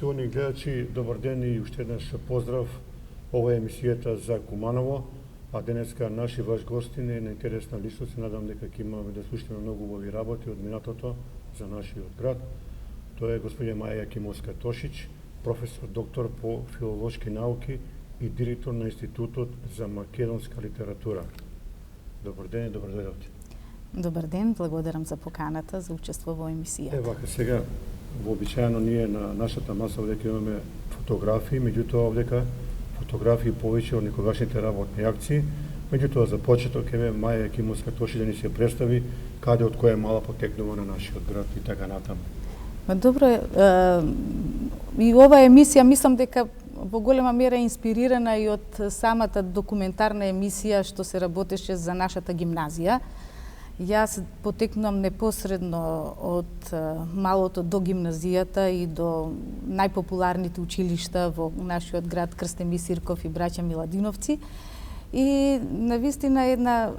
Поштовани гледачи, добар ден и уште еднаш поздрав. Ова е емисијата за Куманово, а денеска наши ваш гостин е на интересна личност. Надам дека ќе имаме да слушаме многу убави работи од минатото за нашиот град. Тоа е господја Маја Јакимовска-Тошич, професор доктор по филолошки науки и директор на Институтот за македонска литература. Добар ден и добар дојдовте. Добар ден, благодарам за поканата за учество во емисијата. Вака сега, вообичаено ние на нашата маса овдека имаме фотографии, меѓутоа овдека фотографии повеќе од некогашните работни акции. Меѓутоа за почеток еве Маја Јакимовска-Тошич да ни се представи каде од која мала потекнува на нашиот град и така натаму. Добро, и оваа емисија мислам дека во голема мера инспирирана и од самата документарна емисија што се работеше за нашата гимназија. Јас потекнувам непосредно од малото до гимназијата и до најпопуларните училишта во нашиот град Крстеми Сирков и Браќа Миладиновци. И навистина една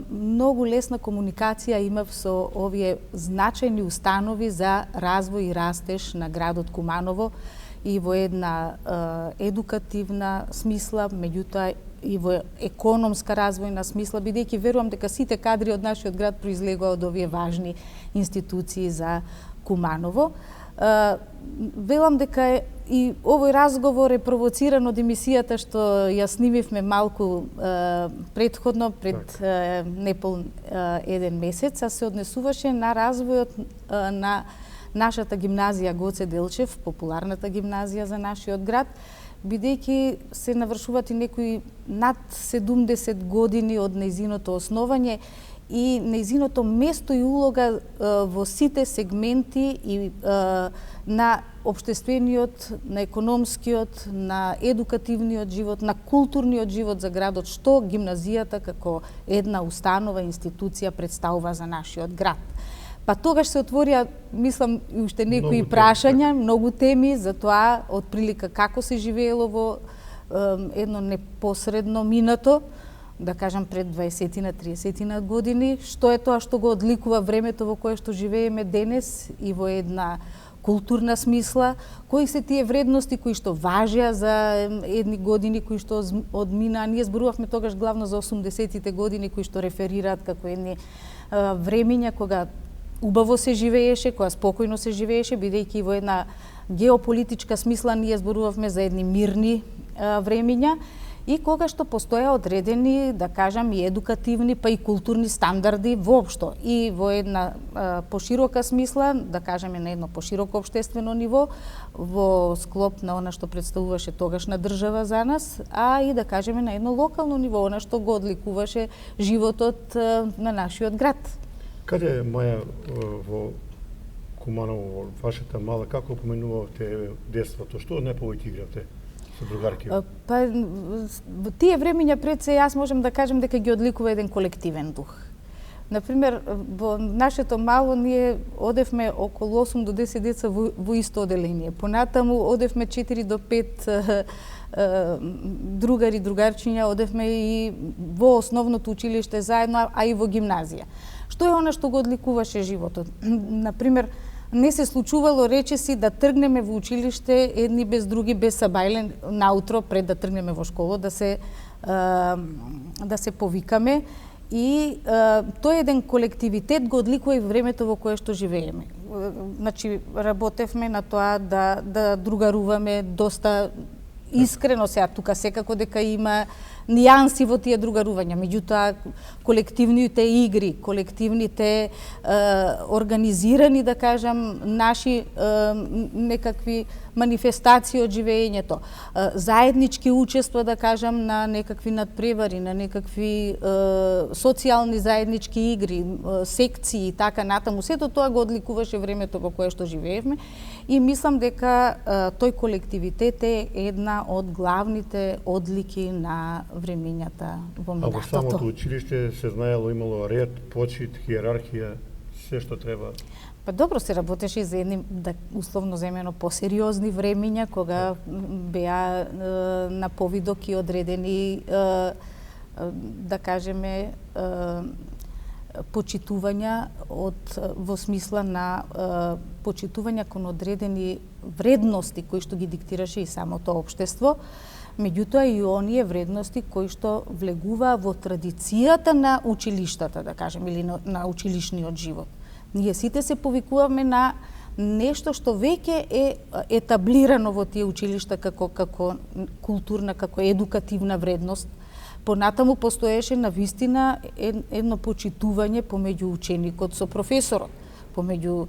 многу лесна комуникација имав со овие значајни установи за развој и растеж на градот Куманово и во една едукативна смисла, меѓутоа и во економска развојна смисла, бидејќи верувам дека сите кадри од нашиот град произлегува од овие важни институции за Куманово. Велам дека и овој разговор е провоциран од емисијата што ја снимивме малку претходно, пред непол еден месец, а се однесуваше на развојот на нашата гимназија Гоце Делчев, популарната гимназија за нашиот град, бидејќи се навршуваат и некои над 70 години од нејзиното основање и нејзиното место и улога во сите сегменти и на општествениот, на економскиот, на едукативниот живот, на културниот живот за градот, што гимназијата како една установа, институција представува за нашиот град. Па тогаш се отворија, мислам, и уште некои прашања, многу теми за тоа, од прилика како се живеело во едно непосредно минато, да кажам пред 20-30 години, што е тоа што го одликува времето во кое што живееме денес и во една културна смисла, кои се тие вредности кои што важеа за едни години кои што одмина. Ние зборувавме тогаш главно за 80-тите години кои што реферираат како едни времиња кога убаво се живееше, кога спокојно се живееше, бидејќи во една геополитичка смисла ние зборувавме за едни мирни времиња и кога што постоја одредени, да кажам, и едукативни, па и културни стандарди воопшто и во една поширока смисла, да кажеме на едно пошироко општествено ниво, во склоп на она што представуваше тогашна држава за нас, а и да кажеме на едно локално ниво, она што го одликуваше животот на нашиот град. Каде, Маја, во Куманово, во вашата мала, како поменувавте детството? Што не повеќе игравте со другарки? Па, во тие времиња пред се јас можам да кажем дека ги одликува еден колективен дух. Например, во нашето мало ние одевме околу 8 до 10 деца во исто оделение. Понатаму одевме 4 до 5 другари, другарчиња, одевме и во основното училиште заедно, а и во гимназија. Што е она што го одликуваше животот? Например, не се случувало речиси да тргнеме во училиште едни без други, без сабајле наутро пред да тргнеме во школа, да се повикаме и тој еден колективитет го одликува и времето во кое што живееме. Значи, работевме на тоа да другаруваме доста искрено, сега тука секако дека има нијанси во тие другарувања, меѓутоа колективните игри, колективните организирани, да кажам, наши некакви манифестации од живеењето, заеднички учества, да кажам, на некакви надпревари, на некакви социјални заеднички игри, секции и така натаму. Сето тоа го одликуваше времето во кое што живеевме и мислам дека тој колективитет е една од главните одлики на времењата во минатото. А во самото училиште се знаело, имало ред, почит, хиерархија, се што треба? Па добро, се работеше и за едни, да, условно земено, посериозни времења, кога беа на повидок и одредени, да кажеме, почитувања во смисла на почитувања кон одредени вредности кои што ги диктираше и самото општество, меѓутоа и оние вредности кои што влегуваа во традицијата на училиштата, да кажем, или на училишниот живот. Ние сите се повикуваме на нешто што веќе е етаблирано во тие училишта како културна, како едукативна вредност. Понатаму постоеше навистина едно почитување помеѓу ученикот со професорот, помеѓу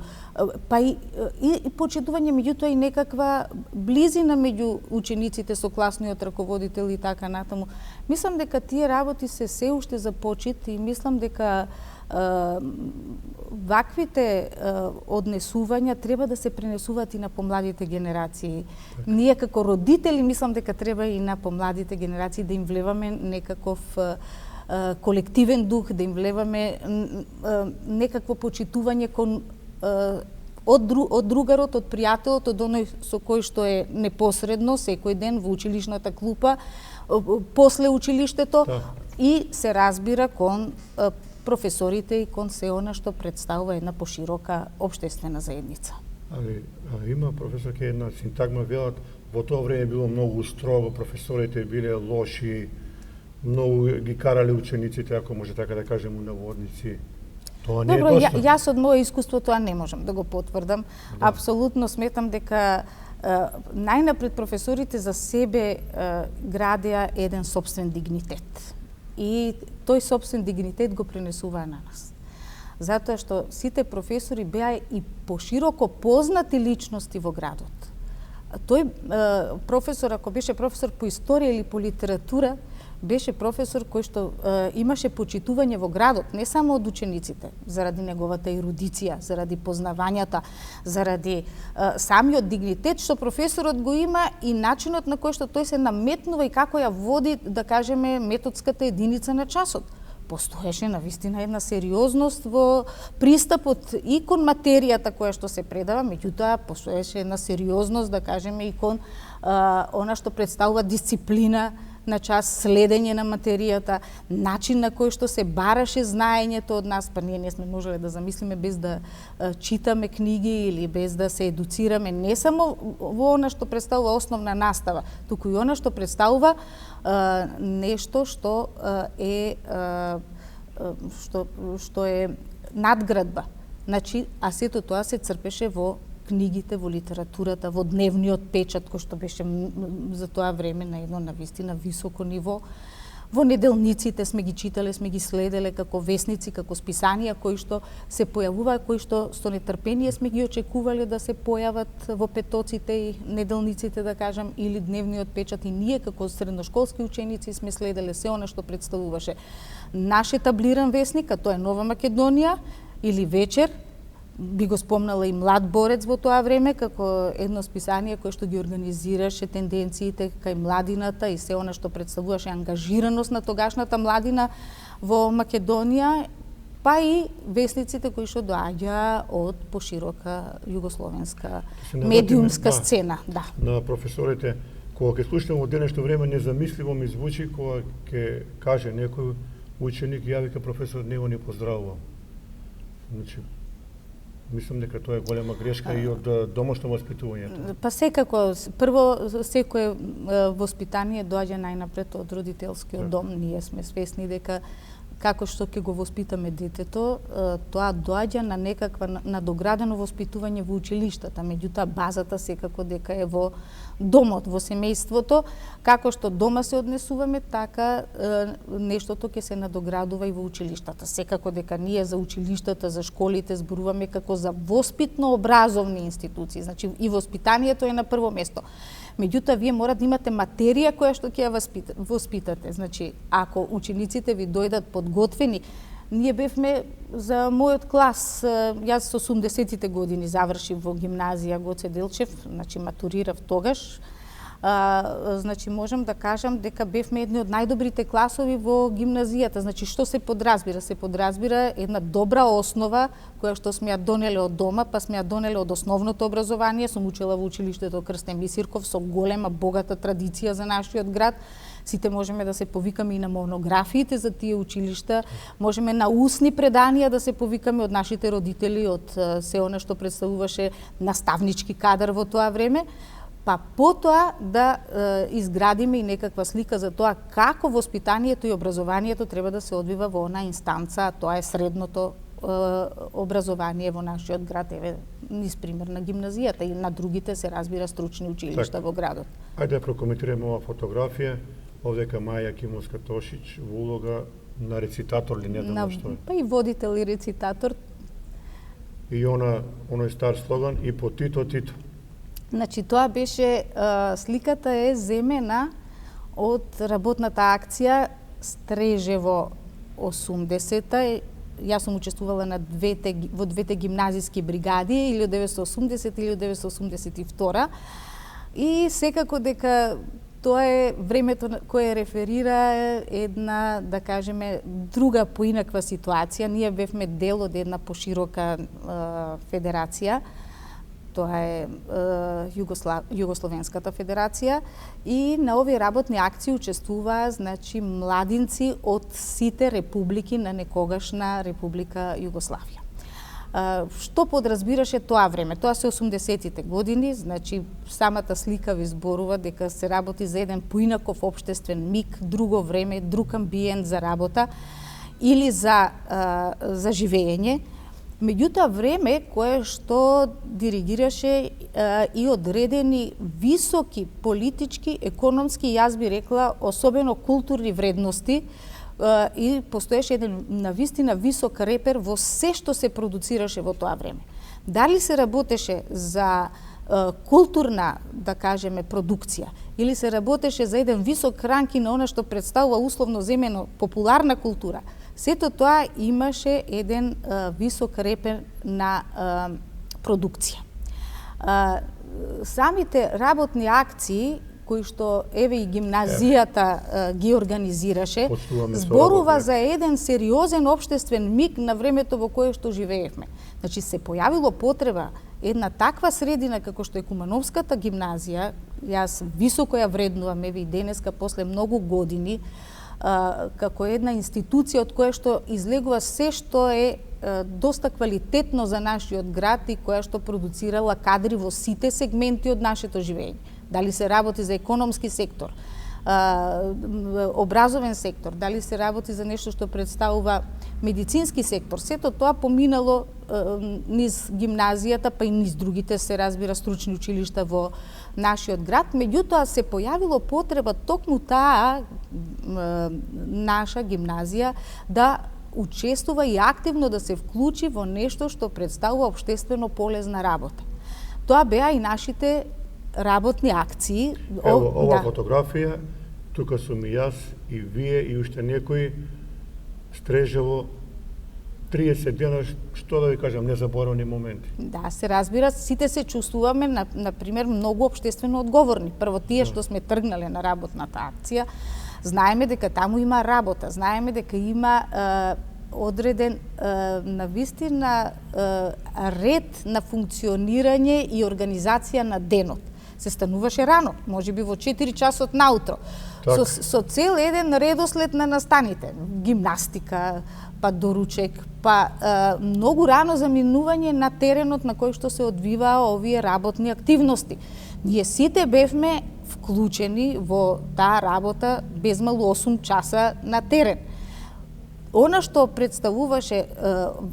и почитување, меѓутоа и некаква близина меѓу учениците со класниот раководител и така натаму. Мислам дека тие работи се уште за почит и мислам дека ваквите однесувања треба да се пренесуваат и на помладите генерации. Ние како родители мислам дека треба и на помладите генерации да им влеваме некаков колективен дух, да им влеваме некакво почитување кон од другарот, од пријателот, од оној со кој што е непосредно секој ден во училишната клупа, после училиштето и се разбира кон професорите и кон се она што представува една поширока општествена заедница. Али има професорке една синтагма, велат во тоа време било многу строго, професорите биле лоши, многу ги карале учениците, ако може така да кажем, у наводници. Тоа не е доста. Јас од моје искуство тоа не можам да го потврдам. Да. Апсолутно сметам дека најнапред професорите за себе градеа еден сопствен дигнитет. И тој сопствен дигнитет го пренесуваа на нас. Затоа што сите професори беа и пошироко познати личности во градот. Тој професор, ако беше професор по историја или по литература, беше професор кој што имаше почитување во градот, не само од учениците, заради неговата ерудиција, заради познавањата, заради самиот дигнитет што професорот го има и начинот на кој што тој се наметнува и како ја води, да кажеме, методската единица на часот. Постоеше навистина една сериозност во пристапот и кон материјата која што се предава, меѓутоа постоеше една сериозност, да кажеме, и кон она што представува дисциплина на час, следење на материјата, начин на кој што се бараше знаењето од нас, па ние не сме можеле да замислиме без да читаме книги или без да се едуцираме, не само во она што представува основна настава, туку и она што представува нешто што е надградба. Значи, а сето тоа се црпеше во книгите, во литературата, во дневниот печат, кој што беше за тоа време на едно навистина високо ниво. Во неделниците сме ги читале, сме ги следеле како весници, како списанија кои што се појавуваа, кои што со нетрпение сме ги очекувале да се појават во петоците и неделниците, да кажам, или дневниот печат, и ние како средношколски ученици сме следеле се она што представуваше наш етаблиран весник, а тоа е Нова Македонија, или Вечер. Би го спомнала и Млад борец во тоа време, како едно списание кое што ги организираше тенденциите кај младината и се она што представуваше ангажираност на тогашната младина во Македонија, па и весниците кои што доаѓа од поширока југословенска медиумска сцена. Да. На професорите, кога ќе слушнем во денешно време, незамисливо ми звучи кога ќе каже некој ученик, ја вика професор, него не поздравувам. Значи, мислам дека тоа е голема грешка и од домашно воспитување. Па секако, прво секое воспитание доаѓа најнапред од родителскиот дом. Ние сме свесни дека како што ќе го воспитаме детето, тоа доаѓа на некаква надоградено воспитување во училиштата, меѓутоа базата секако дека е во домот, во семејството. Како што дома се однесуваме, така нештото ќе се надоградува и во училиштата. Секако дека ние за училиштата, за школите зборуваме како за воспитно-образовни институции, значи и воспитанието е на прво место. Меѓутоа, вие мора да имате материја која што ќе ја воспитате. Значи, ако учениците ви дојдат подготвени, ние бевме за мојот клас, јас со 80-тите години завршив во гимназија Гоце Делчев, значи матурирав тогаш. Значи, можам да кажам дека бевме едни од најдобрите класови во гимназијата. Значи, што се подразбира? Се подразбира една добра основа која што сме ја донеле од дома, па сме ја донеле од основното образование. Сум учела во училиштето Крстен Бисирков со голема, богата традиција за нашиот град. Сите можеме да се повикаме и на монографиите за тие училишта, можеме на устни преданија да се повикаме од нашите родители, од се она што представуваше наставнички кадар во тоа време, па потоа да изградиме и некаква слика за тоа како воспитанието и образованието треба да се одвива во она инстанца, а тоа е средното образование во нашиот град, еве низ пример на гимназијата и на другите се разбира стручни училишта во градот. Ајде да прокоментираме оваа фотографија, овдека Маја Кимовска-Тошиќ во улога на рецитатор ли не знам што е. Па и водител и рецитатор. И оној стар слоган и по Тито Тито. Значи тоа беше сликата е земена од работната акција Стрежево 80-та. Јас сум учествувала во двете гимназиски бригади 1980 и 1982 и секако дека тоа е времето кое реферира една, да кажеме, друга поинаква ситуација. Ние бевме дел од една поширока федерација. Тоа е Југословенската федерација и на овие работни акции учествуваа значи младинци од сите републики на некогашна Република Југославија. Што подразбираше тоа време? Тоа се 80-тите години, значи самата слика ви зборува дека се работи за еден поинаков општествен миг, друго време, друг амбиент за работа или за живење. Меѓутоа време кое што диригираше и одредени високи политички, економски, јас би рекла, особено културни вредности и постоеше еден навистина висок репер во се што се продуцираше во тоа време. Дали се работеше за културна, да кажеме, продукција, или се работеше за еден висок ранг и на она што представува условно земено популарна култура, сето тоа имаше еден висок репер на продукција. Самите работни акции кои што еве и гимназијата ги организираше, зборува за еден сериозен општествен миг на времето во кое што живеевме. Значи се појавило потреба една таква средина како што е Кумановската гимназија, јас високо ја вреднувам еве и денеска после многу години, како една институција од која што излегува се што е доста квалитетно за нашиот град и која што продуцирала кадри во сите сегменти од нашето живење. Дали се работи за економски сектор, образовен сектор, дали се работи за нешто што представува медицински сектор, сето тоа поминало низ гимназијата, па и низ другите се разбира стручни училишта во нашиот град, меѓутоа се појавило потреба токму таа наша гимназија да учествува и активно да се вклучи во нешто што представува општествено полезна работа. Тоа беа и нашите работни акции. Ево, ова фотографија, тука сум и јас, и вие, и уште некои, Стрежево, 30 дена, што да ви кажам, незаборавни моменти. Да, се разбира, сите се чувствуваме, на пример, многу општествено одговорни. Прво, тие што сме тргнале на работната акција, знаеме дека таму има работа, знаеме дека има одреден навистина ред на функционирање и организација на денот. Се стануваше рано, можеби во 4 часот наутро, со цел еден редослед на настаните, гимнастика, па доручек, па многу рано заминување на теренот на кој што се одвиваа овие работни активности. Ние сите бевме вклучени во таа работа безмалу 8 часа на терен. Она што представуваше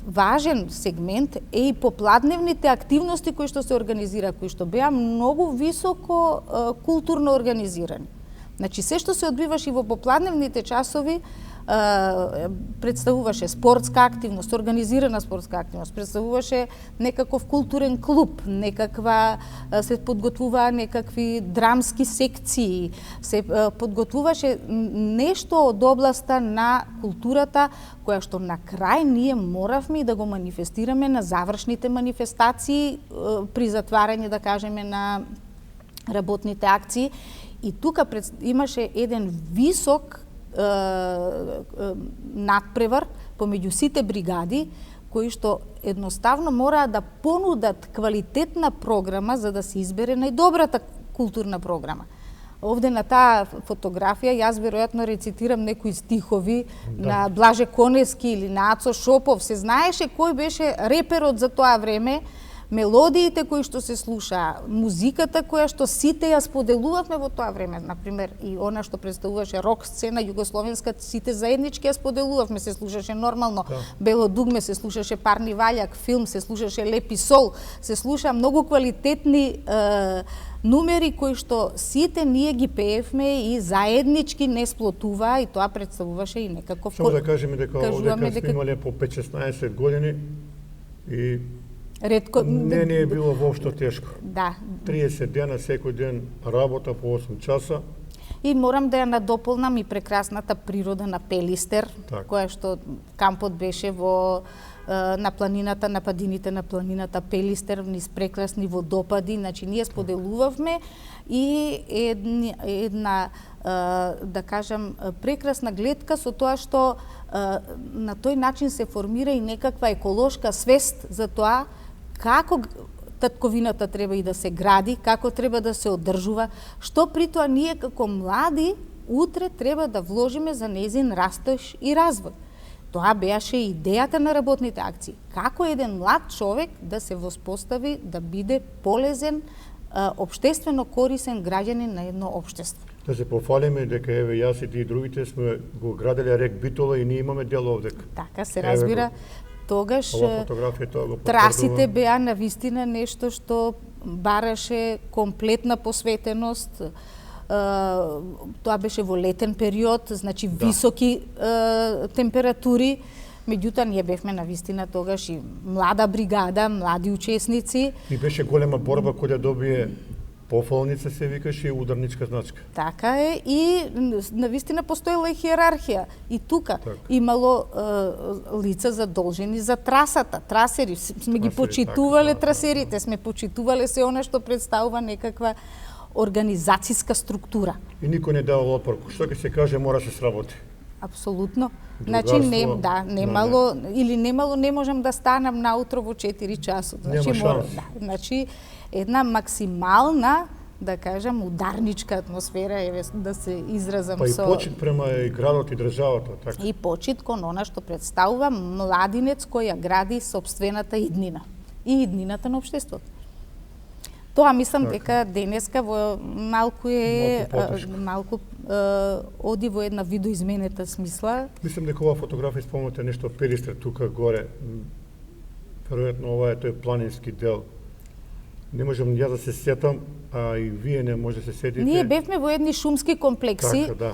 важен сегмент е и попладневните активности кои што се организира, кои што беа многу високо културно организирани. Значи, се што се одбиваше во попладневните часови представуваше спортска активност, организирана спортска активност, представуваше некаков културен клуб, се подготвуваа некакви драмски секции, се подготвуваше нешто од областа на културата, која што на крај ние моравме да го манифестираме на завршните манифестации при затварање, да кажеме, на работните акции. И тука имаше еден висок надпревар помеѓу сите бригади кои што едноставно мораа да понудат квалитетна програма за да се избере најдобрата културна програма. Овде на таа фотографија јас веројатно рецитирам некои стихови на Блаже Конески или на Ацо Шопов. Се знаеше кој беше реперот за тоа време, мелодиите кои што се слуша, музиката која што сите ја споделувавме во тоа време, например, и она што представуваше рок сцена југословенска, сите заеднички ја споделувавме, се слушаше нормално, Бело дугме, се слушаше Парни ваљак, филм, се слушаше Лепи сол, се слуша многу квалитетни numери кои што сите ние ги пеевме и заеднички не сплотуваа и тоа представуваше и некаков... Само да кажеме дека овде сме имале по 5-16 години и ретко не е било воопшто тешко. Да. 30 дена секој ден работа по 8 часа. И морам да ја надополнам и прекрасната природа на Пелистер, која што кампот беше во на планината, на падините на планината Пелистер, низ прекрасни водопади, значи ние споделувавме и една да кажам прекрасна гледка со тоа што на тој начин се формира и некаква еколошка свест за тоа како татковината треба и да се гради, како треба да се одржува, што при тоа ние како млади утре треба да вложиме за нејзин растош и развој. Тоа беше идејата на работните акции. Како еден млад човек да се воспостави, да биде полезен, општествено корисен граѓанин на едно општество. Да се пофалиме дека еве јас и ти и другите сме го граделе рек Битола и ние имаме дел овде. Така се разбира. Тогаш тоа трасите беа навистина нешто што бараше комплетна посветеност. Тоа беше во летен период, значи високи температури, меѓутоа ние бевме навистина тогаш и млада бригада, млади учесници. И беше голема борба кој да добие пофалница, се викаше, и ударничка значка. Така е, и навистина постоела и хиерархија. И тука имало лица задолжени за трасата, трасери. Сме ги почитувале трасерите, сме почитувале се она што представува некаква организацијска структура. И никој не давал отпор. Што ќе се каже, мора се сработи. Апсолутно. Значи немало или немало не можам да станам наутро во 4 часот. Значи мора, значи една максимална, да кажам, ударничка атмосфера, еве да се изразам со... Па и почит према и градот и државата, така. И почит кон она што представува младинец кој ја гради собствената иднина и иднината на општеството. Тоа мислам дека денеска во малку оди во една видоизменета смисла. Мислам дека оваа фотографија спомнате нешто Пелистер тука горе. Веројатно ова е тој планински дел. Не можам ја да се сетам, а и вие не може да се сетите. Ние бевме во едни шумски комплекси. Така,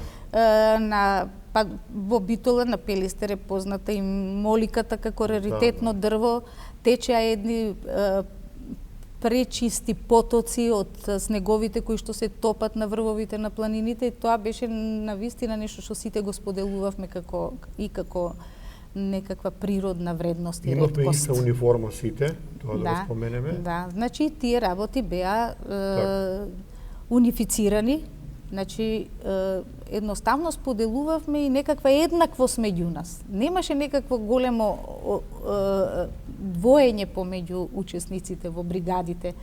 на во Битола на Пелистер е позната и моликата како раритетно дрво, течеа едни пречисти потоци од снеговите кои што се топат на врвовите на планините. Тоа беше навистина нешто што сите го споделувавме како некаква природна вредност и реткост. Имавме иста униформа сите, тоа да го споменеме. Да, значи тие работи беа унифицирани, значи едноставно споделувавме и некаква еднаквост меѓу нас. Немаше некакво големо двоење помеѓу учесниците во бригадите.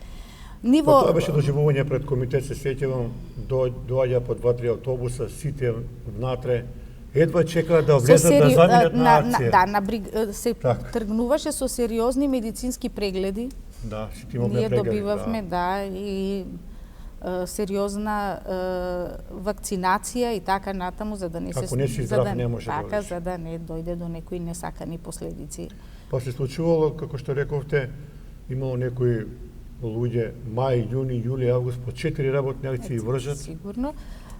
Тоа беше доживување пред комитет, се сеќавам, доаѓа по 2-3 автобуса, сите внатре, едва чекаат да влезат да заминат на акција. Се тргнуваше со сериозни медицински прегледи. Да, сите имаме прегледи. Ние добивавме, и сериозна вакцинација и така натаму за да не се... Ако не си здрав, не може да така, за да не дојде до некои несакани последици. Па се случувало, како што рековте, имало некои луѓе мај, јуни, јули, август по 4 работни акции вржат. Сигурно.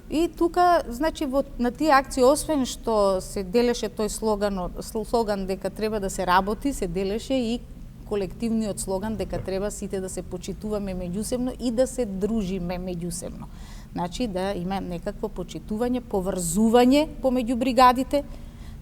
И тука, значи, на тие акции, освен што се делеше тој слоган дека треба да се работи, се делеше и колективниот слоган дека треба сите да се почитуваме меѓусебно и да се дружиме меѓусебно. Значи, да има некакво почитување, поврзување помеѓу бригадите.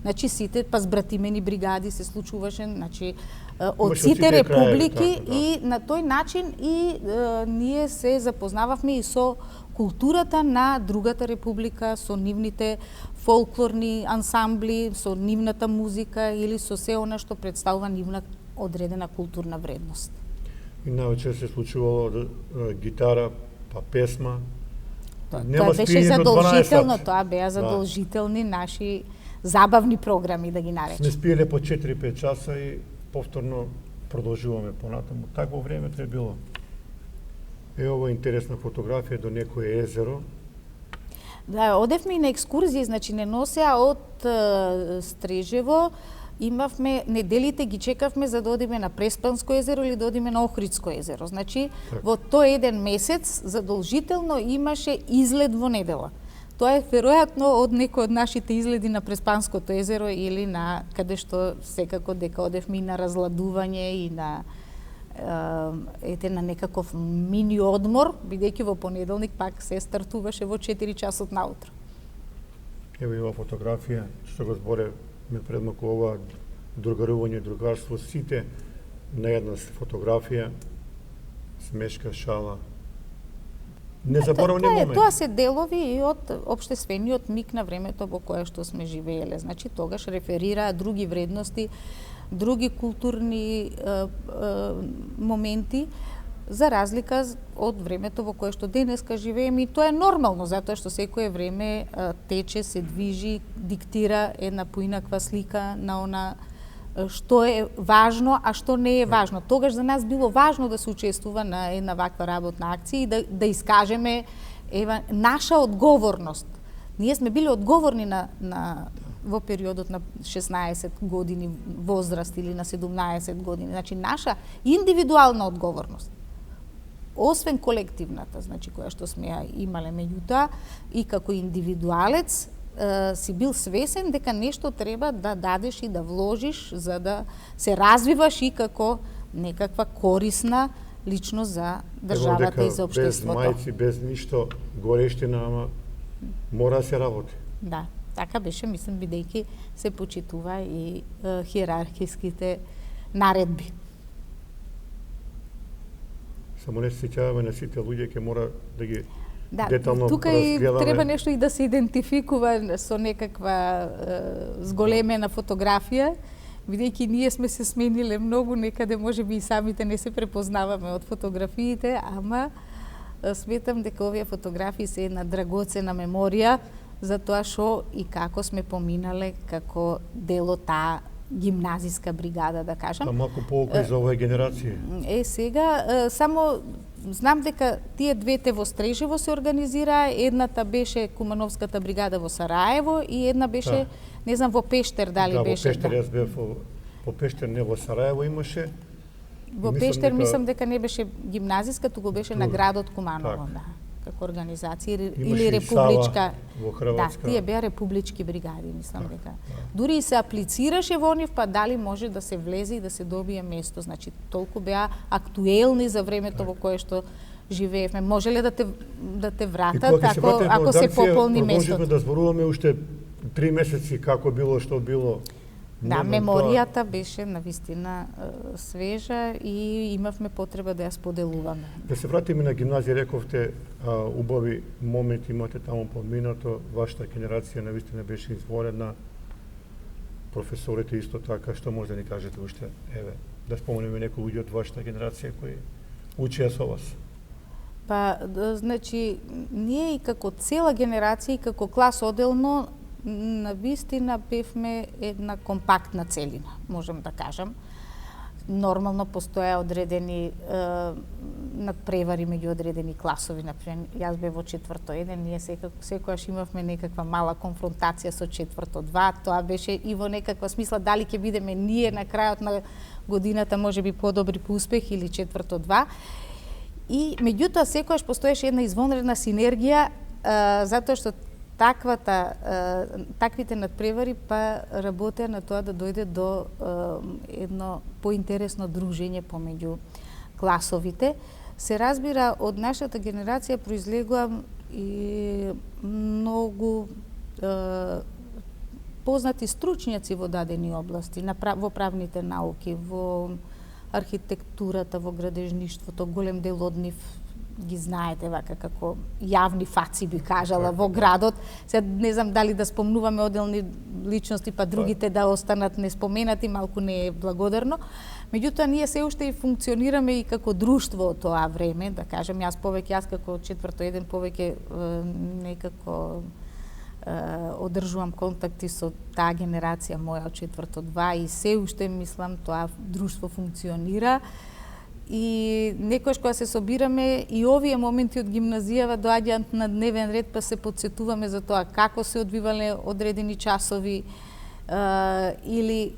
Значи, сите збратимени бригади се случуваше, значи, од сите републики и на тој начин и ние се запознававме и со културата на другата република, со нивните фолклорни ансамбли, со нивната музика или со се она што представува нивна одредена културна вредност. И најчесто се случувало гитара, па песма. Нема беше спиење до 12 задолжително, сати. тоа беа задолжителни наши забавни програми, да ги Сме наречем. спиеле по 4-5 часа и повторно продолжуваме понатаму. Такво времето е било. Ова интересна фотографија до некое езеро. Да, одевме и на екскурзии, значи не носеа од Стрежево, имавме, неделите ги чекавме за да одиме на Преспанско езеро или да одиме на Охридско езеро. Значи, во тој еден месец задолжително имаше излет во недела. Тоа е веројатно од некој од нашите изледи на Преспанското езеро или на каде што секако дека одевме и на разладување и на на некаков мини одмор, бидејќи во понеделник пак се стартуваше во 4 часот наутро. Ево и ова фотографија, што го зборевме предмалку, ова другарување, другарство, сите на една фотографија, смешка, шала. Незаборавни моменти. Тоа се делови и од општествениот миг на времето во кое што сме живееле. Значи, тогаш реферираа други вредности, други културни моменти, за разлика од времето во кое што денеска живееме, и тоа е нормално, затоа што секое време тече, се движи, диктира една поинаква слика на она што е важно, а што не е важно. Тогаш за нас било важно да се учествува на една ваква работна акција и да искажеме наша одговорност. Ние сме били одговорни во периодот на 16 години возраст или на 17 години. Значи, наша индивидуална одговорност, освен колективната, значи, која што сме ја имале меѓутоа, и како индивидуалец, си бил свесен дека нешто треба да дадеш и да вложиш за да се развиваш и како некаква корисна личност за државата и за општеството. Без мајци, без ништо, горештина, ама мора да се работи. Да, така беше, мислам, бидејќи се почитува и хиерархиските наредби. Само не се сеќаваме на сите луѓе, ќе мора да ги детално разгледаме. Тука и треба нешто и да се идентификува со некаква зголемена фотографија, бидејќи ние сме се смениле многу, некаде можеби и самите не се препознаваме од фотографиите, ама сметам дека овие фотографии се една драгоцена меморија за тоа што и како сме поминале како дел од таа гимназиска бригада, да кажам. А малку поука и за оваа генерација. Сега, само знам дека тие двете во Стрежево се организираа, едната беше Кумановската бригада во Сараево и една беше, не знам, во Пештер дали беше. Во Пештер, јас бев во Пештер, не во Сараево имаше. Во Пештер мислам дека не беше гимназиска, туку беше на градот Куманово, да, како организација или републичка. Во Хрватска. Да, тие беа републички бригади, мислам дека. Дури и се аплицираше во нив, па дали може да се влезе и да се добие место. Значи, толку беа актуелни за времето во кое што живеевме. Може ли да те вратат ако се пополни местото? Можеме да зборуваме уште 3 месеци како било, што било. Да, меморијата беше навистина свежа и имавме потреба да ја споделуваме. Да се вратиме на гимназија, рековте, убави моменти имате таму поминато, вашата генерација навистина беше изворена, професорите исто така, што може да ни кажете уште, еве, да споменеме некои луѓе од вашата генерација кои учеа со вас? Па, значи, ние и како цела генерација и како клас оделно навистина бевме една компактна целина, можам да кажам. Нормално постоја одредени надпревари меѓу одредени класови. Например, јас бев во четврто 1, ние секогаш имавме некаква мала конфронтација со четврто 2. Тоа беше и во некаква смисла дали ќе бидеме ние на крајот на годината можеби подобри по успех или четврто 2. И меѓутоа секогаш постоеше една извонредна синергија затоа што таквите надпревари па работеа на тоа да дојде до едно поинтересно дружење помеѓу класовите. Се разбира, од нашата генерација произлегува и многу познати стручњаци во дадени области, во правните науки, во архитектурата, во градежништвото, голем дел од нив ги знаете вака како јавни фаци би кажала во градот. Сега не знам дали да спомнуваме одделни личности па другите да останат неспоменати, малку не е благодарно. Меѓутоа ние се уште и функционираме и како друштво од тоа време, да кажем јас како четврто еден повеќе некако одржувам контакти со таа генерација моја од четврто 2 и се уште мислам тоа друштво функционира. И некојаш кога се собираме и овие моменти од гимназијава доаѓаат на дневен ред, па се подсетуваме за тоа како се одвивале одредени часови или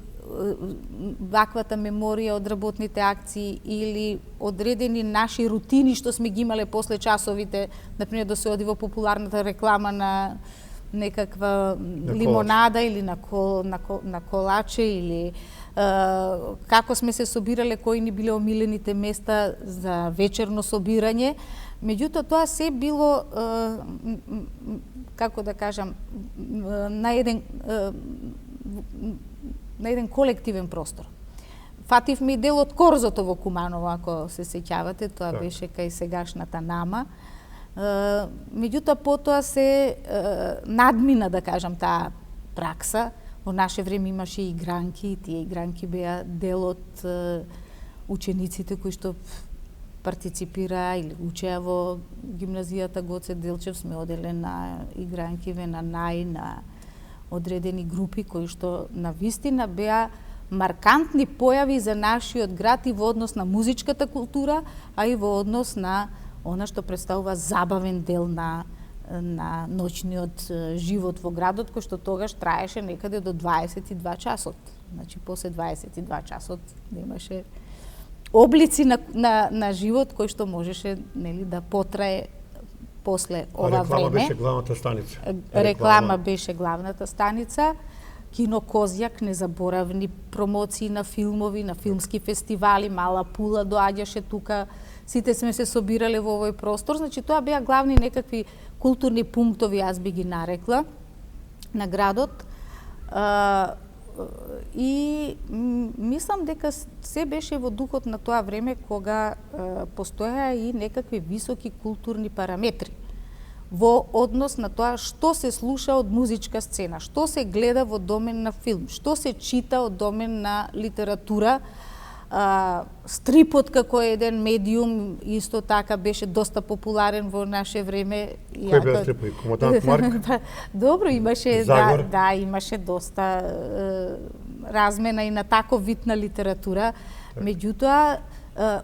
ваквата меморија од работните акции или одредени наши рутини што сме ги имале после часовите, например да се оди во популарната реклама на некаква лимонада или на колаче или како сме се собирале, кои ни биле омилените места за вечерно собирање. Меѓутоа тоа се било како да кажам на еден колективен простор. Фативме и дел од корзото во Куманово, ако се сеќавате, тоа беше кај сегашната Нама. Меѓутоа потоа се надмина, да кажам, таа пракса. Во наше време имаше игранки, и тие игранки беа дел од учениците кои што партиципираа или учеа во гимназијата Гоце Делчев, сме оделе на игранкиве, на на одредени групи кои што навистина беа маркантни појави за нашиот град и во однос на музичката култура, а и во однос на она што представува забавен дел на ноќниот живот во градот, кој што тогаш траеше некаде до 22 часот. Значи, после 22 часот немаше облици на живот кој што можеше, нели, да потрае после ова време. Реклама беше главната станица. Реклама беше главната станица. Кино Козјак, незаборавни промоции на филмови, на филмски фестивали, Мала Пула доаѓаше тука. Сите сме се собирале во овој простор. Значи, тоа беа главни некакви културни пунктови, јас би ги нарекла, на градот. И мислам дека се беше во духот на тоа време кога постоја и некакви високи културни параметри во однос на тоа што се слуша од музичка сцена, што се гледа во домен на филм, што се чита од домен на литература. Стрипот како еден медиум исто така беше доста популарен во наше време. Кој беа стрипови? Комотант Марк? Добро, имаше Загор? да, имаше доста размена и на таков вид на литература. Меѓутоа,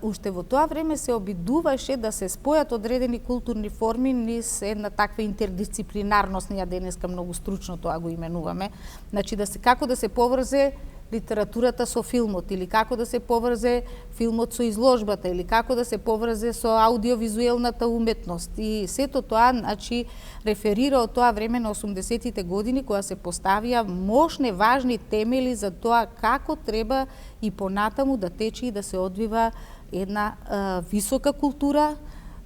уште во тоа време се обидуваше да се спојат одредени културни форми низ една таква интердисциплинарност, ние денеска многу стручно тоа го именуваме. Значи како да се поврзе литературата со филмот, или како да се поврзе филмот со изложбата, или како да се поврзе со аудиовизуелната уметност. И сето тоа, значи, реферира од тоа време на 80-тите години, кога се поставија мощни, важни темели за тоа како треба и понатаму да тече и да се одвива една висока култура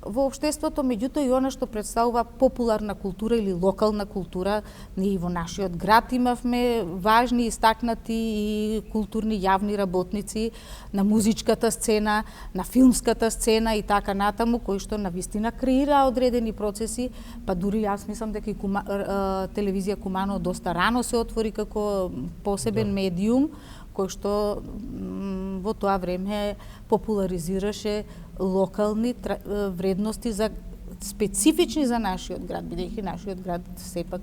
во општеството, меѓутоа и она што представува популарна култура или локална култура. Ние и во нашиот град имавме важни, истакнати и културни јавни работници на музичката сцена, на филмската сцена и така натаму, кои што навистина креира одредени процеси, па дури јас мислам дека и телевизија Куманово доста рано се отвори како посебен медиум, кој што во тоа време популаризираше локални вредности за специфични за нашиот град, бидејќи нашиот град сепак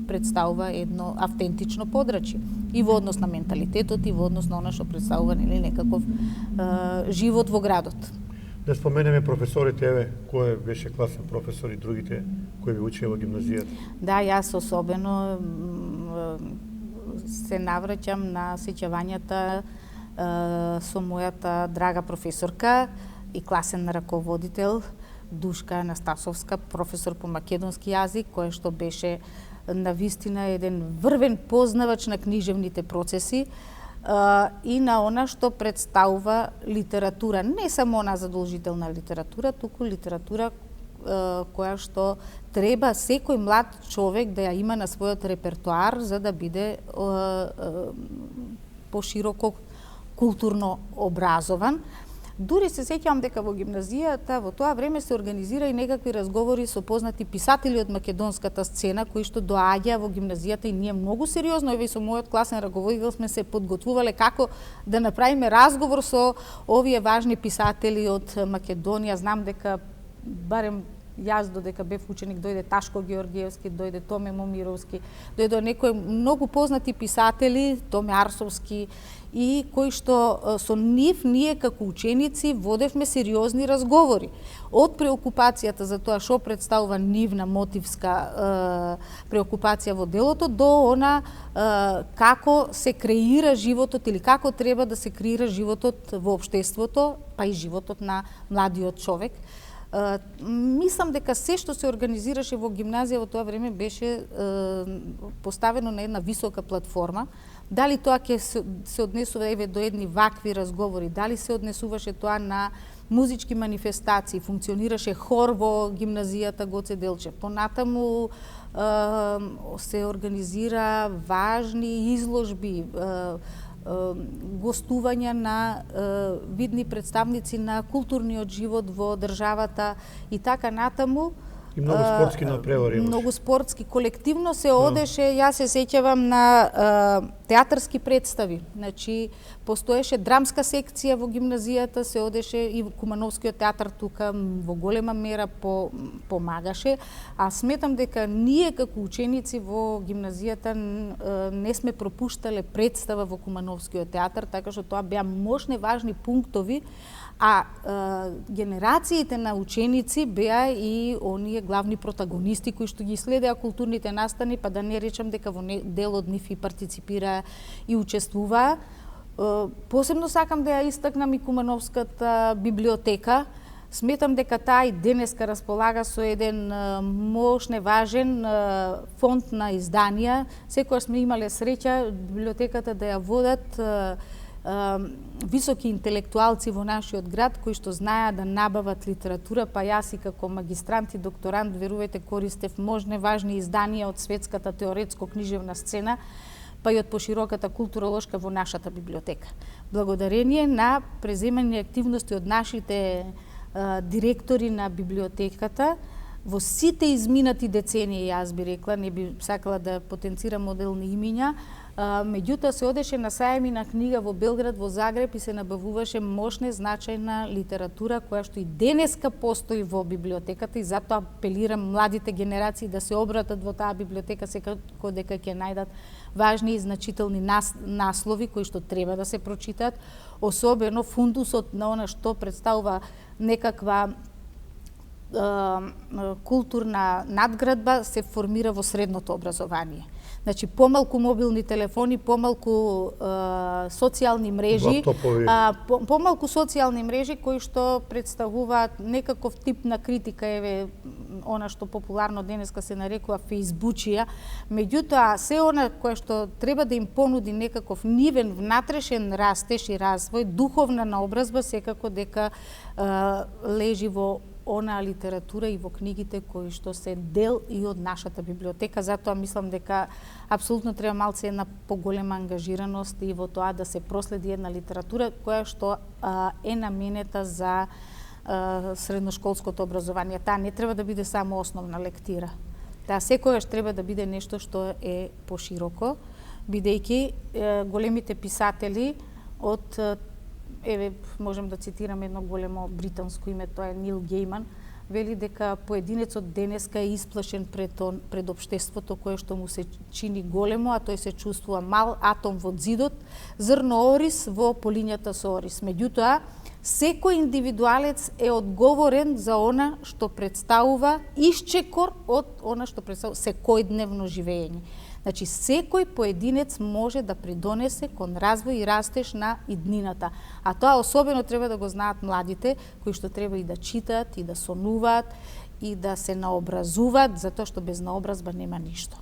представува едно автентично подрачје и во однос на менталитетот и во однос на она што представува некаков живот во градот. Да споменеме професорите, еве, кој беше класен професор и другите кои ви учеа во гимназијата? Да, јас особено се навраќам на сеќавањата со мојата драга професорка и класен раководител Душка Анастасовска, професор по македонски јазик, која што беше навистина еден врвен познавач на книжевните процеси и на она што представува литература, не само она задолжителна литература, туку литература која што треба секој млад човек да ја има на својот репертоар за да биде пошироко културно образован. Дури се сеќавам дека во гимназијата во тоа време се организира и некакви разговори со познати писатели од македонската сцена кои што доаѓаа во гимназијата и ние многу сериозно и со мојот класен раководител сме се подготвувале како да направиме разговор со овие важни писатели од Македонија. Знам дека барем јас додека бев ученик дојде Ташко Георгиевски, дојде Томе Момировски, дојде некои многу познати писатели, Томе Арсовски, и кои што со нив ние како ученици водевме сериозни разговори. Од преокупацијата за тоа што представува нивна мотивска преокупација во делото до она како се креира животот или како треба да се креира животот во општеството, па и животот на младиот човек. Мислам дека се што се организираше во гимназија во тоа време беше поставено на една висока платформа. Дали тоа ќе се однесува еве до едни вакви разговори, дали се однесуваше тоа на музички манифестации, функционираше хор во гимназијата Гоце Делчев. Понатаму се организира важни изложби, гостувања на видни представници на културниот живот во државата и така натаму. И многу спортски напревари имаше. Многу спортски, колективно се одеше, јас се сеќавам на театарски представи. Значи, постоеше драмска секција во гимназијата, се одеше и Кумановскиот театар тука во голема мера помагаше, а сметам дека ние како ученици во гимназијата не сме пропуштале представа во Кумановскиот театар, така што тоа беа мощни важни пунктови, а генерациите на ученици беа и оние главни протагонисти кои што ги следеа културните настани, па да не речам дека во дел од нив и партиципира и учествуваа. Посебно сакам да ја истакнам и Кумановската библиотека. Сметам дека таа и денеска располага со еден мощен, важен фонд на изданија. Секогаш сме имале среќа библиотеката да ја водат високи интелектуалци во нашиот град кои што знаеа да набават литература, па јас и како магистрант и докторант, верувајте, користев можни важни изданија од светската теоретско-книжевна сцена, па и од пошироката културолошка во нашата библиотека. Благодарение на преземани активности од нашите директори на библиотеката, во сите изминати децении, јас би рекла, не би сакала да потенцирам моделни имиња, меѓутоа се одеше на сајми на книга во Белград, во Загреб и се набавуваше мощна значајна литература која што и денеска постои во библиотеката и затоа апелирам младите генерации да се обратат во таа библиотека секако дека ќе најдат важни и значителни наслови кои што треба да се прочитаат, особено фундусот на она што представува некаква културна надградба се формира во средното образование. Значи, помалку мобилни телефони, помалку социјални мрежи, помалку социјални мрежи кои што представуваат некаков тип на критика, еве, она што популарно денеска се нарекува фејсбучија, меѓутоа се она кое што треба да им понуди некаков нивен внатрешен растеж и развој, духовна наобразба, секако дека лежи во онаа литература и во книгите кои што се дел и од нашата библиотека. Затоа мислам дека апсолутно треба малце една поголема ангажираност и во тоа да се проследи една литература која што е наменета за средношколското образование. Таа не треба да биде само основна лектира. Таа секогаш треба да биде нешто што е пошироко, бидејќи големите писатели од еве, можем да цитирам едно големо британско име, тоа е Нил Гейман, вели дека поединецот денеска е исплашен пред општеството кое што му се чини големо, а тој се чувствува мал атом во зидот, зрно орис во полињата со орис. Меѓутоа, секој индивидуалец е одговорен за она што представува исчекор од она што представува секојдневно живење. Значи, секој поединец може да придонесе кон развој и растеж на иднината. А тоа особено треба да го знаат младите, кои што треба и да читаат, и да сонуваат, и да се наобразуваат, затоа што без наобразба нема ништо.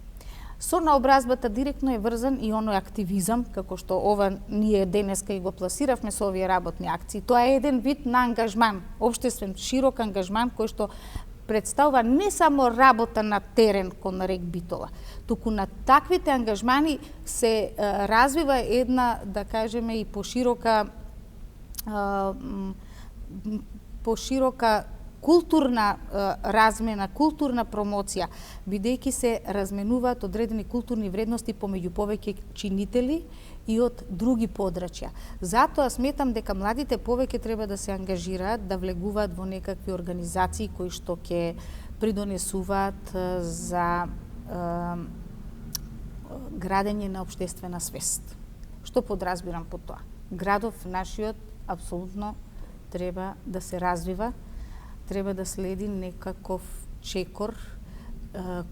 Со наобразбата директно е врзан и оној активизам, како што ова ние денеска и го пласиравме со овие работни акции. Тоа е еден вид на ангажман, општествен, широк ангажман, кој што представува не само работа на терен кон рек Битола, туку на таквите ангажмани се развива една, да кажеме, и поширока поширока културна размена, културна промоција, бидејќи се разменуваат одредени културни вредности помеѓу повеќе чинители и од други подрачја. Затоа сметам дека младите повеќе треба да се ангажираат, да влегуваат во некакви организации кои што ќе придонесуваат за градење на општествена свест. Што подразбирам по тоа? Градов нашиот апсолутно треба да се развива, треба да следи некаков чекор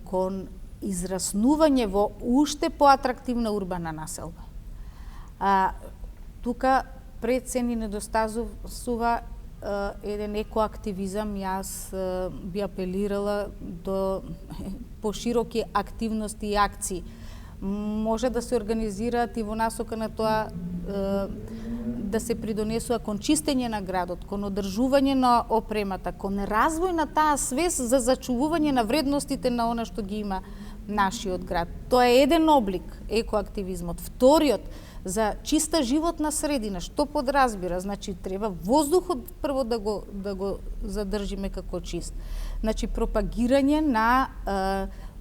кон израснување во уште поатрактивна урбана населба. Тука пред се ни недостазува еден екоактивизам. Јас би апелирала до пошироки активности и акции. Може да се организираат и во насока на тоа да се придонесува кон чистење на градот, кон одржување на опремата, кон развој на таа свест за зачувување на вредностите на она што ги има нашиот град. Тоа е еден облик екоактивизмот. Вториот, за чиста животна средина, што подразбира? Значи, треба воздухот прво да го задржиме како чист. Значи, пропагирање на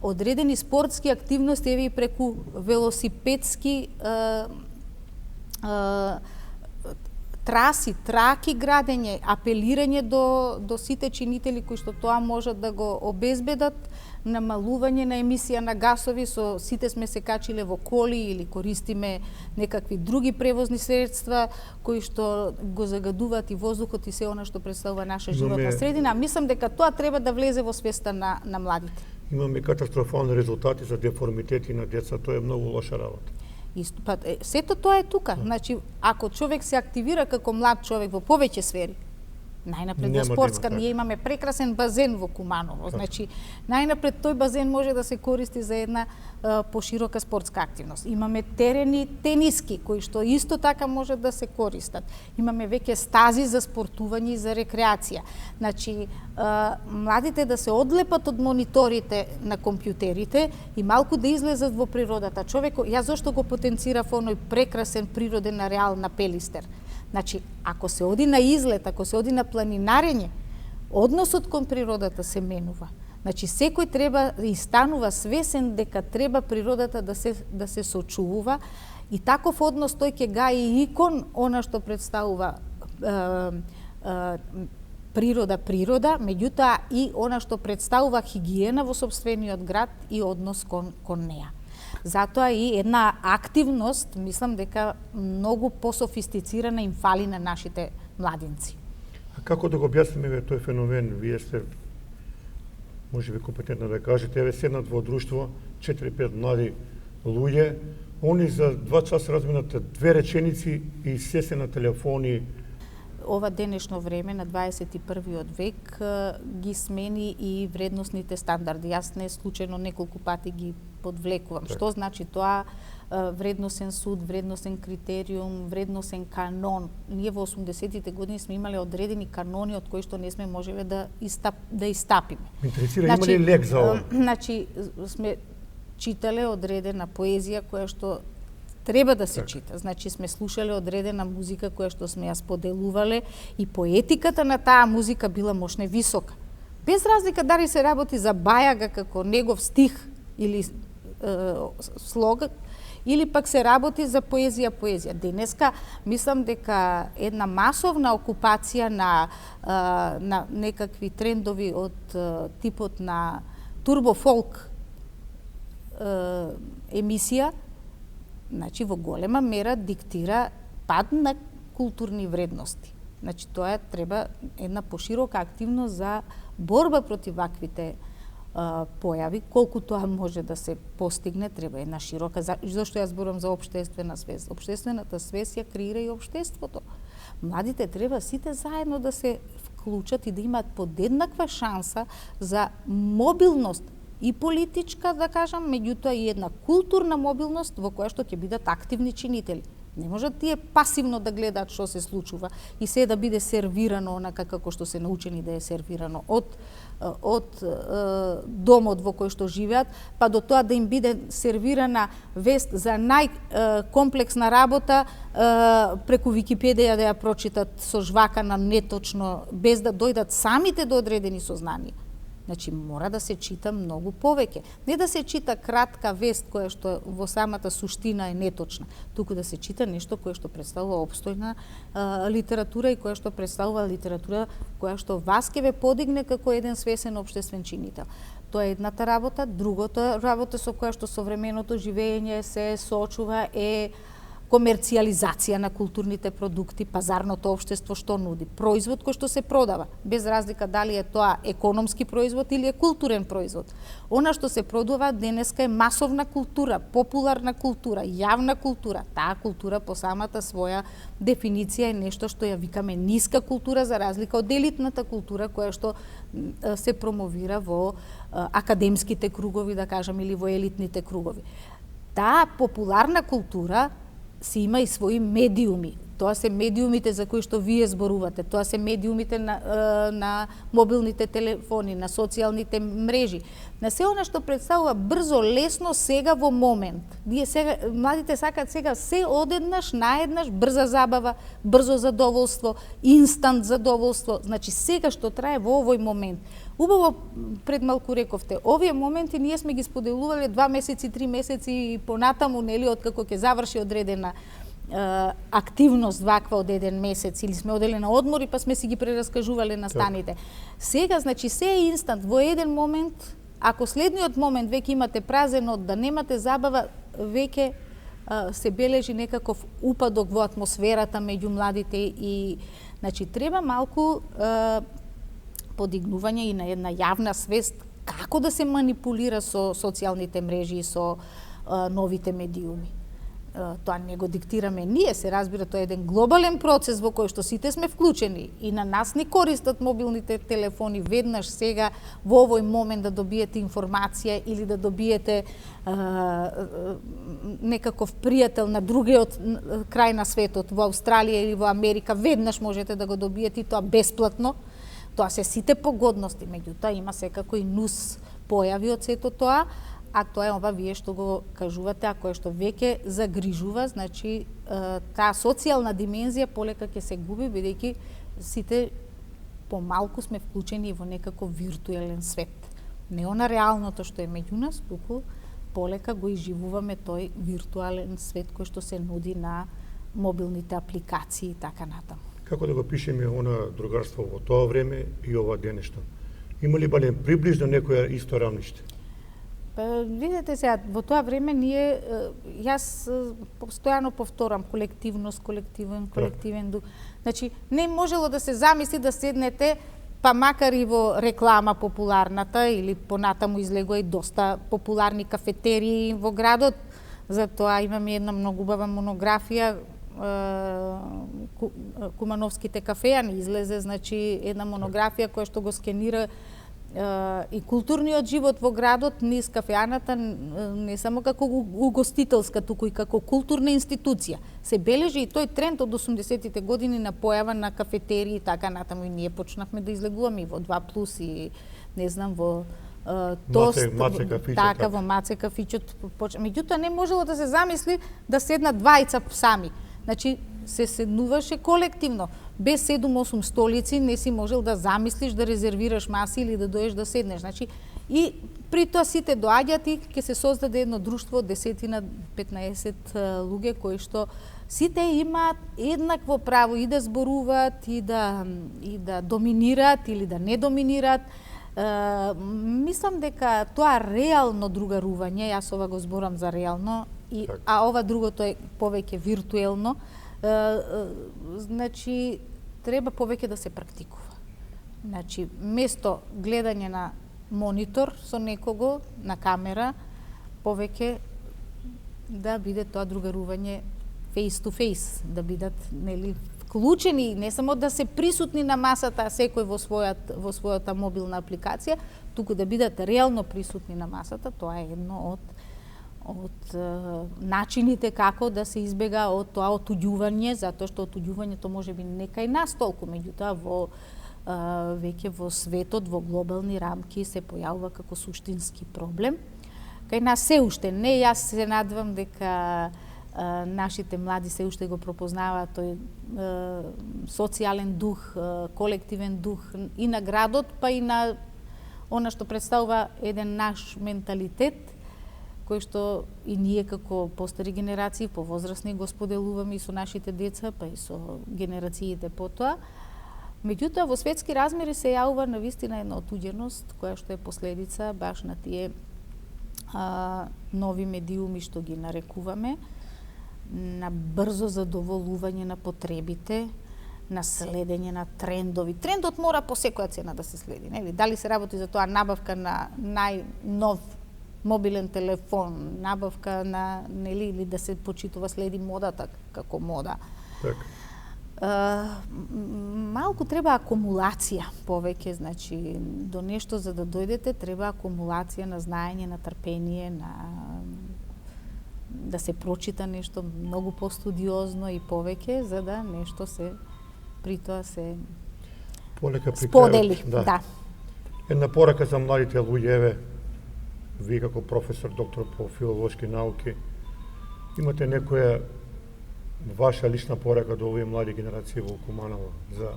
одредени спортски активности, еве и преку велосипедски траси, траки градење, апелирање до сите чинители кои што тоа можат да го обезбедат, намалување на емисија на гасови, со сите сме се качиле во коли или користиме некакви други превозни средства кои што го загадуваат и воздухот и се она што представува наша животна средина. Мислам дека тоа треба да влезе во свеста на младите. Имаме катастрофални резултати за деформитети на деца, тоа е многу лоша работа. Сето тоа е тука. Значи, ако човек се активира како млад човек во повеќе сфери, најнапред во спортска, ние имаме прекрасен базен во Куманово. Значи, најнапред тој базен може да се користи за една поширока спортска активност. Имаме терени тениски кои што исто така може да се користат. Имаме веќе стази за спортување и за рекреација. Значи, младите да се одлепат од мониторите на компјутерите и малку да излезат во природата. Човек, ја зошто го потенцирав оној прекрасен природен ареал на Пелистер? Значи, ако се оди на излет, ако се оди на планинарење, односот кон природата се менува. Значи, секој треба и станува свесен дека треба природата да се сочувува и таков однос тој ќе гаи и кон она што представува природа, меѓутоа и она што представува хигиена во сопствениот град и однос кон неа. Затоа и една активност, мислам дека многу пософистицирана им фали на нашите младинци. А како да го објасниме тој феномен? Вие сте можеби компетентно да кажете, еве седнат во друштво 4-5 млади луѓе, они за 2 часа разменат 2 реченици и се на телефони. Ова денешно време на 21-виот век ги смени и вредносните стандарди. Јас не случајно неколку пати ги подвлекувам. Што значи тоа? Вредносен суд, вредносен критериум, вредносен канон. Ние во 80-тите години сме имале одредени канони од кои што не сме можеле да истапиме. Интересира, има ли лек за ова? Значи, сме читале одредена поезија која што треба да се чита. Значи, сме слушале одредена музика која што сме ја споделувале и поетиката на таа музика била мощна висока. Без разлика дали се работи за Бајага како негов стих или слога, или пак се работи за поезија. Денеска, мислам дека една масовна окупација на некакви трендови од типот на турбофолк емисија, значи во голема мера диктира пад на културни вредности. Значи тоа треба една поширока активност за борба против ваквите појави, колку тоа може да се постигне, треба една широка. Зошто јас зборам за општествена свест? Општествената свест ја креира и општеството. Младите треба сите заедно да се вклучат и да имаат подеднаква шанса за мобилност и политичка, да кажам, меѓутоа и една културна мобилност во која што ќе бидат активни чинители. Не можат тие пасивно да гледаат што се случува и се да биде сервирано онака како што се научени да е сервирано од домот во кој што живеат, па до тоа да им биде сервирана вест за најкомплексна работа преку Википедија да ја прочитат со жвакана неточно, без да дојдат самите до одредени сознанија. Значи, мора да се чита многу повеќе. Не да се чита кратка вест која што во самата суштина е неточна, туку да се чита нешто кое што представува опстојна литература и кое што представува литература која што вас ќе ве подигне како еден свесен општествен чинител. Тоа е едната работа. Другата работа со која што современото живење се соочува е комерцијализација на културните продукти, пазарното општество што нуди. Производ кој што се продава, без разлика дали е тоа економски производ или е културен производ. Она што се продава денеска е масовна култура, популарна култура, јавна култура. Таа култура по самата своја дефиниција е нешто што ја викаме ниска култура, за разлика од елитната култура која што се промовира во академските кругови, да кажам, или во елитните кругови. Таа популарна култура си има и своји медиуми. Тоа се медиумите за кои што вие зборувате. Тоа се медиумите на мобилните телефони, на социјалните мрежи. На се она што представува брзо, лесно, сега во момент. Младите сакаат сега се одеднаш, наеднаш, брза забава, брзо задоволство, инстант задоволство. Значи сега што трае во овој момент. Убаво пред малку рековте, овие моменти ние сме ги споделувале 2 месеци, 3 месеци и понатаму, нели, откако ќе заврши одредена активност ваква од еден месец, или сме одели на одмори па сме си ги прераскажувале на станите. Сега, значи, се е инстант во еден момент. Ако следниот момент веќе имате празен од да немате забава, веќе се бележи некаков упадок во атмосферата меѓу младите и, значи, треба малку подигнување и на една јавна свест како да се манипулира со социјалните мрежи и со новите медиуми. Тоа не го диктираме ние, се разбира, тоа е еден глобален процес во кој што сите сме вклучени и на нас ни користат мобилните телефони веднаш сега во овој момент да добиете информација или да добиете некаков пријател на другиот крај на светот, во Австралија или во Америка, веднаш можете да го добиете и тоа бесплатно. Тоа се сите погодности, меѓутоа има секако и нус појави од сето тоа, а тоа е ова вие што го кажувате, а кое што веќе загрижува, значи таа социјална димензија полека ќе се губи, бидејќи сите помалку сме вклучени во некаков виртуелен свет. Не она реалното што е меѓу нас, туку полека го изживуваме тој виртуелен свет кој што се нуди на мобилните апликации и така натаму. Како да го пишеме она другарство во тоа време и ова денешно? Има ли барем приближно некоја исто рамниште? Видете сега, во тоа време ние, јас постојано повторам колективност, колективен дух. Значи, не можело да се замисли да седнете, па макар и во реклама популарната, или понатаму излегува и доста популарни кафетерии во градот, затоа имаме една многу убава монографија, Кумановските кафеа ни излезе, значи, една монографија која што го скенира и културниот живот во градот низ кафеаната, не само како угостителска, туку и како културна институција. Се бележи и тој тренд од 80-тите години на појава на кафетерии и така натаму, и ние почнавме да излегуваме и во 2+ и не знам во Тост, така во Маце кафичот. Меѓутоа не можело да се замисли да седнат двајца сами. Значи, се седнуваше колективно. Без 7-8 столици не си можел да замислиш да резервираш маси или да доеш да седнеш. Значи, и при тоа сите доаѓат и ќе се создаде едно друштво од 10-15 луѓе кои што сите имаат еднакво право и да зборуваат, и да доминираат или да не доминираат. Мислам дека тоа реално другарување, јас ова го зборам за реално, а ова другото е повеќе виртуелно, значи треба повеќе да се практикува. Значи, место гледање на монитор со некого, на камера, повеќе да биде тоа другарување face to face, да бидат, нели, вклучени, не само да се присутни на масата, а секој во својата мобилна апликација, туку да бидат реално присутни на масата. Тоа е едно од начините како да се избега од тоа отуѓување, затоа што отуѓувањето може би не кај нас толку, меѓутоа веќе во светот, во глобални рамки се појавува како суштински проблем. Кај нас се уште не, јас се надевам дека нашите млади се уште го пропознаваат тој социјален дух, колективен дух и на градот, па и на она што представува еден наш менталитет, кој што и ние како постари генерации, повозрасни го споделуваме и со нашите деца, па и со генерациите потоа. Меѓутоа, во светски размери се јавува навистина една отуѓеност, која што е последица баш на тие нови медиуми што ги нарекуваме, на брзо задоволување на потребите, на следење на трендови. Трендот мора по секоја цена да се следи, нели? Дали се работи за тоа набавка на најнов мобилен телефон, набавка на, нели, или да се почитува следи модата како мода. Так. Малку треба акумулација повеќе, значи до нешто за да дојдете треба акумулација на знаење, на трпение, на да се прочита нешто многу постудиозно и повеќе за да нешто се при тоа се полека при сподели. крајот, да. Една порака за младите луѓе, еве, вие како професор, доктор по филолошки науки, имате некоја ваша лична порака до овие млади генерации во Куманово за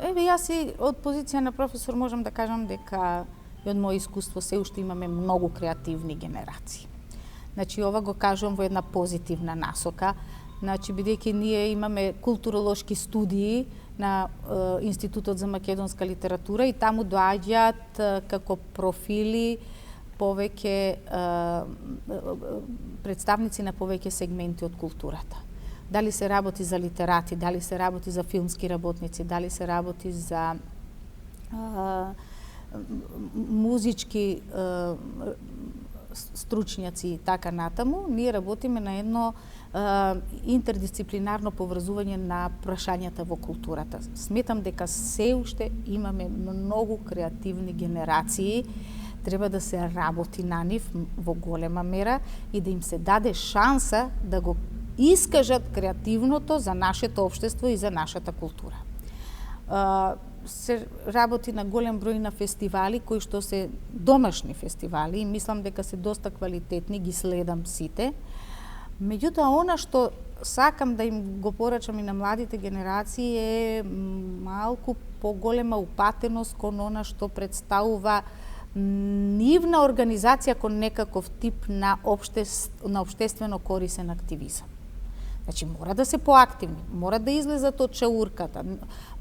Еве, јас и од позиција на професор можам да кажам дека и од моје искуство се уште имаме многу креативни генерации. Значи, ова го кажувам во една позитивна насока. Значи, бидејќи ние имаме културолошки студии на Институтот за македонска литература и таму доаѓаат како профили повеќе представници на повеќе сегменти од културата. Дали се работи за литерати, дали се работи за филмски работници, дали се работи за музички стручњаци и така натаму, ние работиме на едно интердисциплинарно поврзување на прашањата во културата. Сметам дека се уште имаме многу креативни генерации, треба да се работи на нив во голема мера и да им се даде шанса да го искажат креативното за нашето општество и за нашата култура. Се работи на голем број на фестивали кои што се домашни фестивали и мислам дека се доста квалитетни, ги следам сите. Меѓутоа, она што сакам да им го порачам и на младите генерации е малку поголема упатеност кон она што представува нивна организација кон некаков тип на општествено корисен активизам. Значи, мора да се поактивни, мора да излезат од чаурката,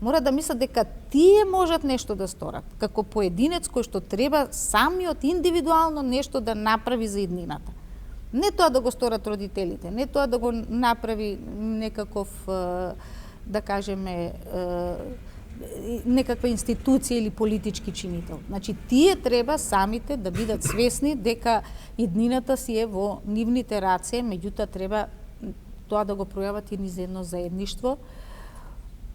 мора да мислат дека тие можат нешто да сторат, како поединец кој што треба самиот индивидуално нешто да направи за иднината. Не тоа да го сторат родителите, не тоа да го направи некаков, да кажеме, некаква институција или политички чинител. Значи, тие треба самите да бидат свесни дека иднината си е во нивните раце, меѓутоа треба тоа да го пројават и низ едно заедништво.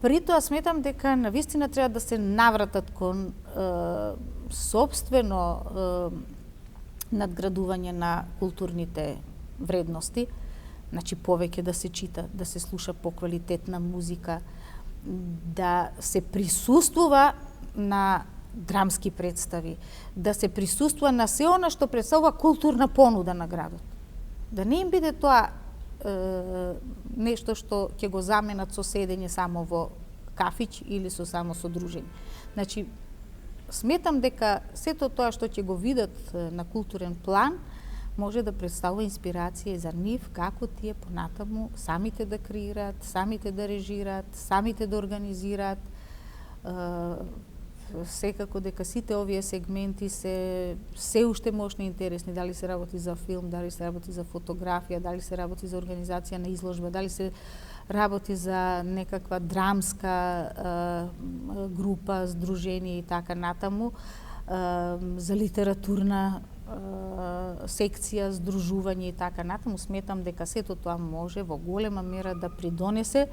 При тоа сметам дека навистина треба да се навратат кон собствено надградување на културните вредности, значи повеќе да се чита, да се слуша поквалитетна музика, да се присуствува на драмски представи, да се присуствува на се она што представува културна понуда на градот. Да не им биде тоа нешто што ќе го заменат со седење само во кафич или само со дружење. Значи, сметам дека сето тоа што ќе го видат на културен план може да представува инспирација за нив како тие понатаму самите да креираат, самите да режираат, самите да организираат. Секако дека сите овие сегменти се уште мощни и интересни, дали се работи за филм, дали се работи за фотографија, дали се работи за организација на изложба, дали се работи за некаква драмска група, здружение и така натаму, за литературна секција, здружување и така натаму. Сметам дека сето тоа може во голема мера да придонесе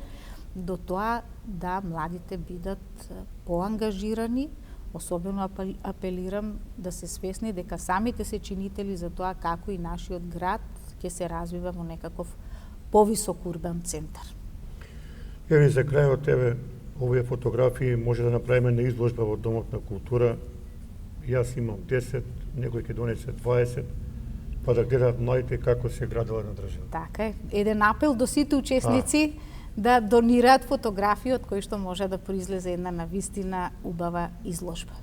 до тоа да младите бидат поангажирани особено апелирам да се свесни дека самите се чинители за тоа како и нашиот град ќе се развива во некаков повисок урбан центар. Еве за крајот, еве, овие фотографии може да направиме на изложба во Домот на култура. Јас имам 10, некој ќе донесе 20, па да гледаат младите како се градила на држава. Така е. Еден апел до сите учесници да донираат фотографии од кои што може да произлезе една навистина убава изложба.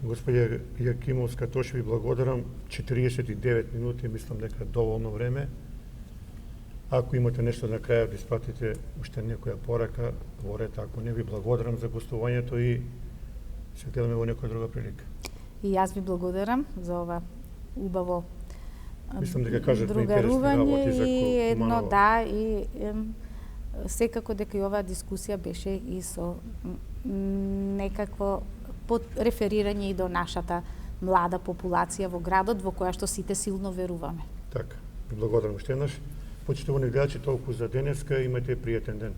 Господја Јакимовска, тош ви благодарам. 49 минути, мислам дека доволно време. Ако имате нешто на крај, да испратите уште некоја порака во ред, ако не ви благодарам за гостувањето и се гледаме во некоја друга прилика. И јас ви благодарам за ова убаво Мислам дека кажавме интересни другарување работи за и едно Куманово. секако дека и оваа дискусија беше и со некакво под реферирање и до нашата млада популација во градот во која што сите силно веруваме. Така, ви благодарам уште еднаш. Почитувани гледачи, толку за денеска, имате пријатен ден.